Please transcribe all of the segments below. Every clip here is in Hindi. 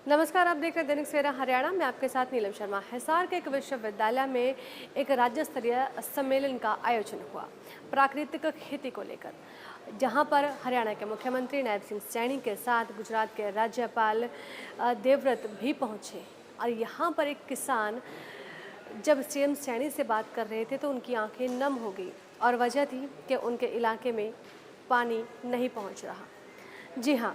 नमस्कार, आप देख रहे हैं दैनिक सवेरा हरियाणा। में आपके साथ नीलम शर्मा। हिसार के एक विश्वविद्यालय में एक राज्य स्तरीय सम्मेलन का आयोजन हुआ प्राकृतिक खेती को लेकर, जहां पर हरियाणा के मुख्यमंत्री नायब सिंह सैनी के साथ गुजरात के राज्यपाल देवव्रत भी पहुंचे। और यहां पर एक किसान जब सीएम सैनी से बात कर रहे थे तो उनकी आंखें नम हो गई, और वजह थी कि उनके इलाके में पानी नहीं पहुंच रहा। जी हाँ,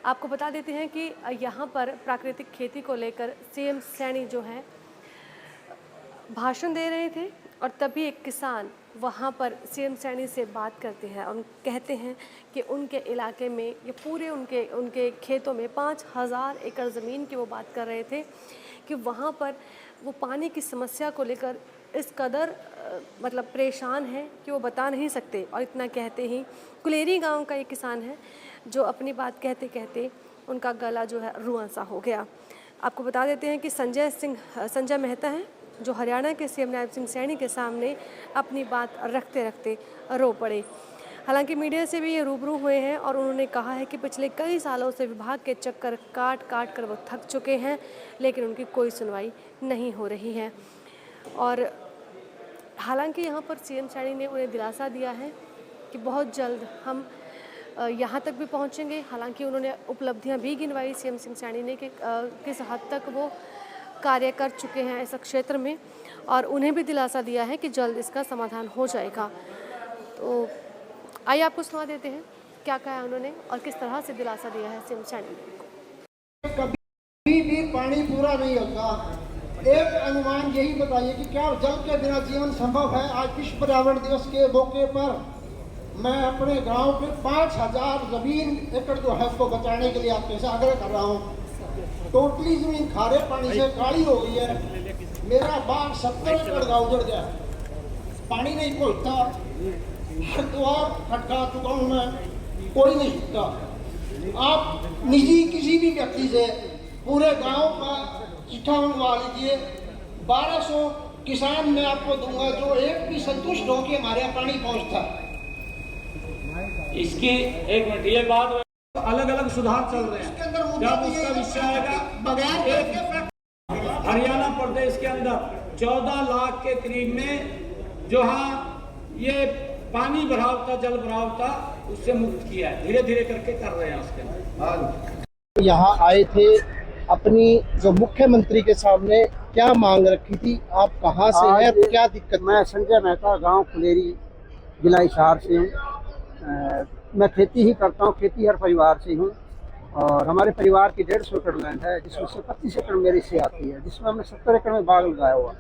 आपको बता देते हैं कि यहाँ पर प्राकृतिक खेती को लेकर सीएम सैनी जो है भाषण दे रहे थे, और तभी एक किसान वहाँ पर सीएम सैनी से बात करते हैं और कहते हैं कि उनके इलाके में ये पूरे उनके खेतों में 5000 एकड़ ज़मीन की वो बात कर रहे थे कि वहाँ पर वो पानी की समस्या को लेकर इस कदर मतलब परेशान है कि वो बता नहीं सकते। और इतना कहते ही कुलेरी गांव का एक किसान है जो अपनी बात कहते कहते उनका गला जो है रुआं सा हो गया। आपको बता देते हैं कि संजय मेहता हैं जो हरियाणा के सीएम नायब सिंह सैनी के सामने अपनी बात रखते रखते रो पड़े। हालांकि मीडिया से भी ये रूबरू हुए हैं और उन्होंने कहा है कि पिछले कई सालों से विभाग के चक्कर काट काट कर वो थक चुके हैं, लेकिन उनकी कोई सुनवाई नहीं हो रही है। और हालांकि यहाँ पर सीएम सैनी ने उन्हें दिलासा दिया है कि बहुत जल्द हम यहाँ तक भी पहुँचेंगे। हालांकि उन्होंने उपलब्धियाँ भी गिनवाई सीएम सिंह सैनी ने कि किस हद तक वो कार्य कर चुके हैं इस क्षेत्र में, और उन्हें भी दिलासा दिया है कि जल्द इसका समाधान हो जाएगा। तो आइए आपको सुना देते हैं क्या कहा है उन्होंने और किस तरह से दिलासा दिया है सीएम सैनी ने। कभी भी पानी पूरा नहीं होता। एक अनुमान यही बताइए कि क्या जल के बिना जीवन संभव है। आज विश्व पर्यावरण दिवस के मौके पर मैं अपने गांव के 5000 जमीन एकड़ जो है उसको बचाने के लिए आपके से आग्रह कर रहा हूँ। टोटली जमीन खारे पानी से काली हो गई है। मेरा बाग 70 एकड़ का उजड़ गया, पानी नहीं पहुँचता। हरिद्वार खटका चुका हूँ मैं, कोई नहीं सुनता। आप निजी किसी भी व्यक्ति से पूरे गांव का चिट्ठा मंगवा लीजिए। 1200 किसान मैं आपको दूंगा जो एक भी संतुष्ट हो कि हमारे यहाँ पानी पहुँचता। इसकी एक मिनट, ये बात अलग अलग सुधार चल रहे हैं। जब उसका विषय आएगा, बगैर हरियाणा प्रदेश के अंदर 14 लाख के करीब में जो ये पानी भराव था, जल भराव था, उससे मुक्त किया है। धीरे धीरे करके कर रहे हैं उसके अंदर। यहाँ आए थे अपनी जो मुख्यमंत्री के सामने क्या मांग रखी थी। आप कहाँ से हैं, क्या दिक्कत? मैं संजय मेहता, गांव कुलेरी, जिला हिसार से हूँ। मैं खेती ही करता हूँ, खेती हर परिवार से हूँ। और हमारे परिवार की 150 एकड़ लैंड है, जिसमें से 25 एकड़ मेरे से आती है, जिसमें हमने 70 एकड़ में बाग लगाया हुआ।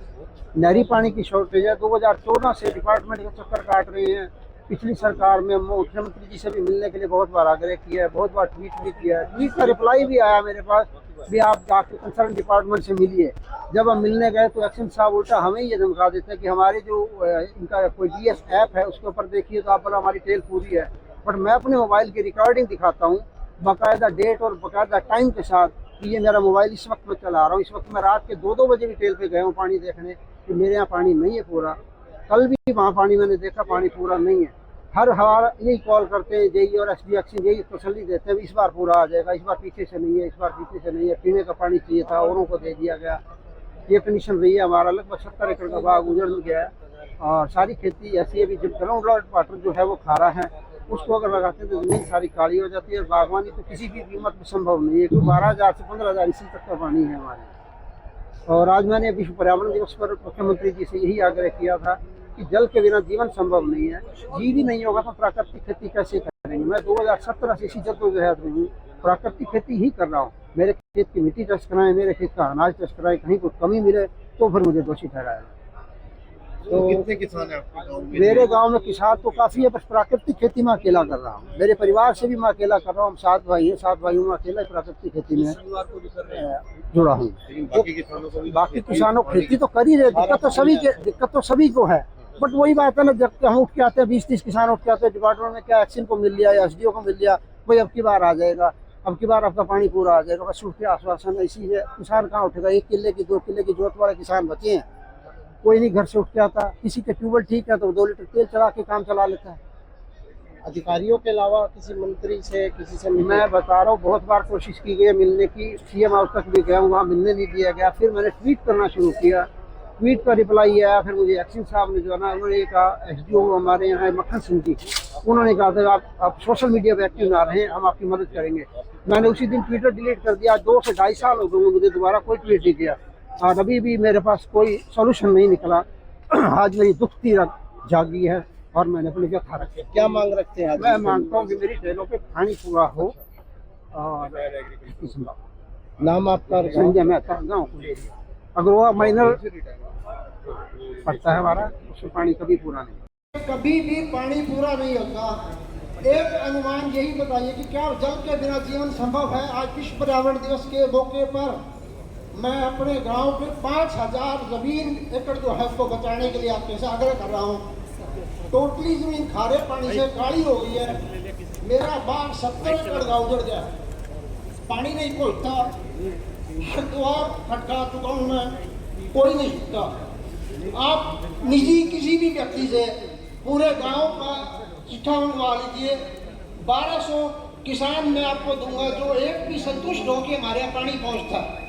नहरी पानी की शॉर्टेज है। 2014 से डिपार्टमेंट का चक्कर काट रहे हैं। पिछली सरकार में मुख्यमंत्री जी से भी मिलने के लिए बहुत बार आग्रह किया है, बहुत बार ट्वीट भी किया है। ट्वीट का रिप्लाई भी आया मेरे पास भी आप जाके कंसर्न डिपार्टमेंट से मिलिए। जब हम मिलने गए तो एक्शन साहब उल्टा हमें ये धमका देते हैं कि हमारे जो इनका कोई डीएस ऐप है उसके ऊपर देखिए तो आप बोला हमारी टेल पूरी है। बट मैं अपने मोबाइल की रिकॉर्डिंग दिखाता हूँ बाकायदा डेट और बाकायदा टाइम के साथ कि ये मेरा मोबाइल इस वक्त मैं चला रहा हूँ। इस वक्त मैं रात के 2-2 बजे भी टेल पे गया हूँ पानी देखने कि मेरे यहाँ पानी नहीं है पूरा। कल भी वहाँ पानी मैंने देखा, पानी पूरा नहीं है। हर हवाला यही कॉल करते हैं जेई और एसडीएक्सी, यही तसल्ली देते हैं इस बार पूरा आ जाएगा, इस बार पीछे से नहीं है, इस बार पीछे से नहीं है। पीने का पानी चाहिए था, औरों को दे दिया गया। ये कंडीशन रही है। हमारा लगभग 70 एकड़ का बाग उजड़ गया है और सारी खेती ऐसी है। जब ग्राउंड वाटर जो है वो खारा है, उसको अगर लगाते हैं तो जमीन सारी काली हो जाती है। बागवानी तो किसी भी कीमत में संभव नहीं है। 12,000 से 15,000 इसी तक का पानी है हमारे। और आज मैंने विश्व पर्यावरण दिवस पर मुख्यमंत्री जी से यही आग्रह किया था कि जल के बिना जीवन संभव नहीं है। जीव ही नहीं होगा तो प्राकृतिक खेती कैसे करेंगे। मैं 2017 से इसी जद्दोजहद में हूँ, प्राकृतिक खेती ही कर रहा हूँ। मेरे खेत की मिट्टी टेस्ट कराएं, मेरे खेत का अनाज टेस्ट कराएं, कहीं कोई कमी मिले तो फिर मुझे दोषी ठहराया। तो कितने किसान हैं आपके गाँव में? मेरे गांव में किसान तो काफी है, बस प्राकृतिक खेती में अकेला कर रहा हूँ। मेरे परिवार से भी मैं अकेला कर रहा हूँ। हम 7 भाई हैं, 7 भाइयों में अकेला प्राकृतिक खेती में जुड़ा हूँ। बाकी किसानों खेती तो कर ही रहे। दिक्कत तो सभी को है। बट वही बात है ना, जब हम उठ के आते हैं 20-30 किसान उठ के आते हैं, डिपार्टमेंट में क्या एक्शन को मिल लिया या एसडीओ को मिल लिया, भाई अब की बार आ जाएगा, अब की बार आपका पानी पूरा आ जाएगा, बस उठ के आश्वासन। इसी है, किसान कहाँ उठेगा। 1 किले की 2 किले की जोत वाले किसान बचे हैं, कोई नहीं घर से उठ के आता। किसी के ट्यूबवेल ठीक है तो 2 लीटर तेल चला के काम चला लेता है। अधिकारियों के अलावा किसी मंत्री से, किसी से मिले? मैं बता रहा हूँ, बहुत बार कोशिश की गई है मिलने की, सीएम हाउस तक भी गया हूँ, वहाँ मिलने नहीं दिया गया। फिर मैंने ट्वीट करना शुरू किया, ट्वीट का रिप्लाई आया। फिर मुझे एक्शन साहब ने जो है ना, उन्होंने कहा, एसडीओ हमारे यहाँ मक्खन सिंह जी, उन्होंने कहा था आप सोशल मीडिया पे एक्टिव ना रहें, हम आपकी मदद करेंगे। मैंने उसी दिन ट्विटर डिलीट कर दिया। 2 से 2.5 साल हो गए मुझे दोबारा कोई ट्वीट नहीं किया, और अभी भी मेरे पास कोई सोल्यूशन नहीं निकला। आज मेरी दुखती रात जागी है और मैंने अपनी व्यथा रखी। क्या मांग रखते हैं? मैं मांगता हूँ कि मेरी ट्रेनों पे पानी पूरा हो। और नाम आपका? संजय मेहता, गाँव अग्रवा माइनर पड़ता है हमारा, उसमें पानी कभी पूरा नहीं। कभी भी पानी पूरा नहीं होगा। एक अनुमान यही बताइए कि क्या जल के बिना जीवन संभव है? आज विश्व पर्यावरण दिवस के मौके पर मैं अपने गांव के 5000 जमीन एकड़ जो है उसको बचाने के लिए आपके से आग्रह कर रहा हूँ। टोटली जमीन खारे पानी से काली हो गई है। मेरा बाग 70 एकड़ का उजड़ गया, पानी नहीं पहुँचता। हरिद्वार फटका चुका हूँ मैं, कोई नहीं सुनता। आप निजी किसी भी व्यक्ति से पूरे गांव का चिट्ठा मंगवा लीजिए। 1200 किसान मैं आपको दूंगा जो एक भी संतुष्ट हो कि हमारे यहाँ पानी पहुँचता।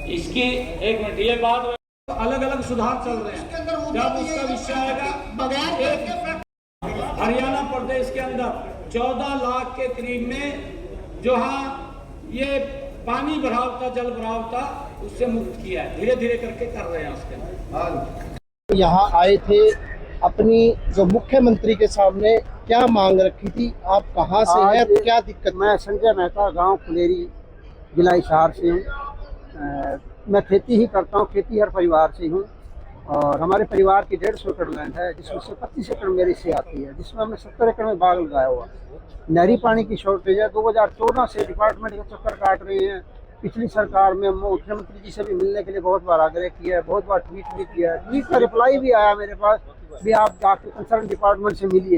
इसकी एक मिनट, ये बात अलग अलग सुधार चल रहे हैं। जब उसका विषय आएगा, बगैर हरियाणा प्रदेश के अंदर 14 लाख के करीब में जो ये पानी भराव था, जल भराव था, उससे मुक्त किया है। धीरे धीरे करके कर रहे हैं उसके अंदर। यहाँ आए थे, अपनी जो मुख्यमंत्री के सामने क्या मांग रखी थी? आप कहाँ से हैं, क्या दिक्कत? मैं संजय मेहता, गांव फुलेरी, जिला हिसार से हूँ। मैं खेती ही करता हूँ, खेती हर परिवार से हूँ। और हमारे परिवार की 150 एकड़ लैंड है, जिसमें से 25 एकड़ मेरी से आती है, जिसमें हमने 70 एकड़ में बाग लगाया हुआ। नहरी पानी की शॉर्टेज है। 2014 से डिपार्टमेंट का चक्कर काट रहे हैं। पिछली सरकार में मुख्यमंत्री जी से भी मिलने के लिए बहुत बार आग्रह किया है, बहुत बार ट्वीट भी किया है। ट्वीट का रिप्लाई भी आया मेरे पास भी, आप जाके कंसर्न डिपार्टमेंट से मिलिए।